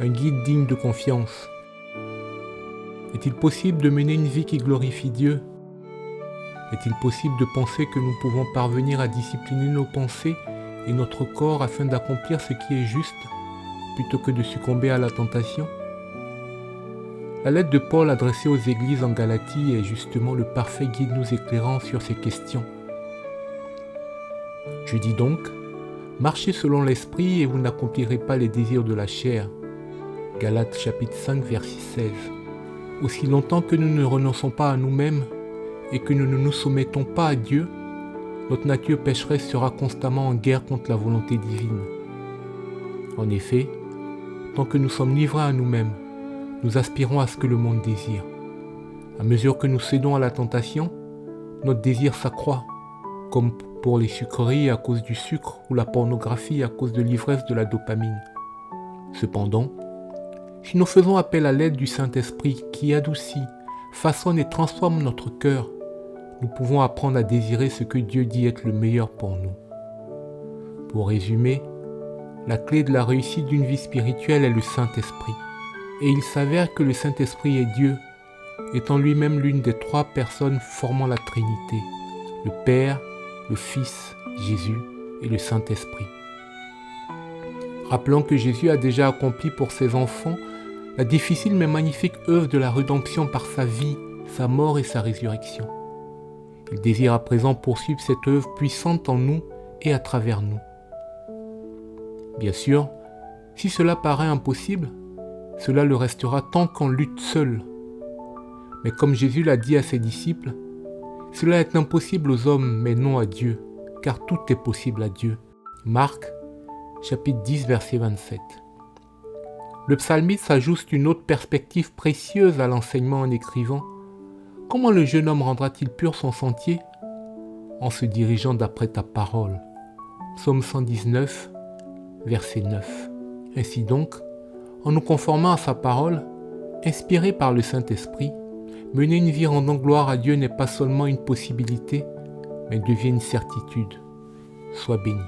un guide digne de confiance? Est-il possible de mener une vie qui glorifie Dieu? Est-il possible de penser que nous pouvons parvenir à discipliner nos pensées et notre corps afin d'accomplir ce qui est juste, plutôt que de succomber à la tentation? La lettre de Paul adressée aux églises en Galatie est justement le parfait guide nous éclairant sur ces questions. Je dis donc, marchez selon l'esprit et vous n'accomplirez pas les désirs de la chair. Galates chapitre 5 verset 16. Aussi longtemps que nous ne renonçons pas à nous-mêmes et que nous ne nous soumettons pas à Dieu, notre nature pécheresse sera constamment en guerre contre la volonté divine. En effet, tant que nous sommes livrés à nous-mêmes, nous aspirons à ce que le monde désire. À mesure que nous cédons à la tentation, notre désir s'accroît, comme pour les sucreries à cause du sucre ou la pornographie à cause de l'ivresse de la dopamine. Cependant, si nous faisons appel à l'aide du Saint-Esprit qui adoucit, façonne et transforme notre cœur, nous pouvons apprendre à désirer ce que Dieu dit être le meilleur pour nous. Pour résumer, la clé de la réussite d'une vie spirituelle est le Saint-Esprit. Et il s'avère que le Saint-Esprit est Dieu, étant lui-même l'une des trois personnes formant la Trinité, le Père, le Fils, Jésus et le Saint-Esprit. Rappelons que Jésus a déjà accompli pour ses enfants la difficile mais magnifique œuvre de la rédemption par sa vie, sa mort et sa résurrection. Il désire à présent poursuivre cette œuvre puissante en nous et à travers nous. Bien sûr, si cela paraît impossible, cela le restera tant qu'on lutte seul. Mais comme Jésus l'a dit à ses disciples, cela est impossible aux hommes, mais non à Dieu, car tout est possible à Dieu. Marc, chapitre 10, verset 27. Le psalmiste ajoute une autre perspective précieuse à l'enseignement en écrivant « Comment le jeune homme rendra-t-il pur son sentier ? En se dirigeant d'après ta parole. » Psaume 119, verset 9. Ainsi donc, en nous conformant à sa parole, inspirée par le Saint-Esprit, mener une vie rendant gloire à Dieu n'est pas seulement une possibilité, mais devient une certitude. Sois béni.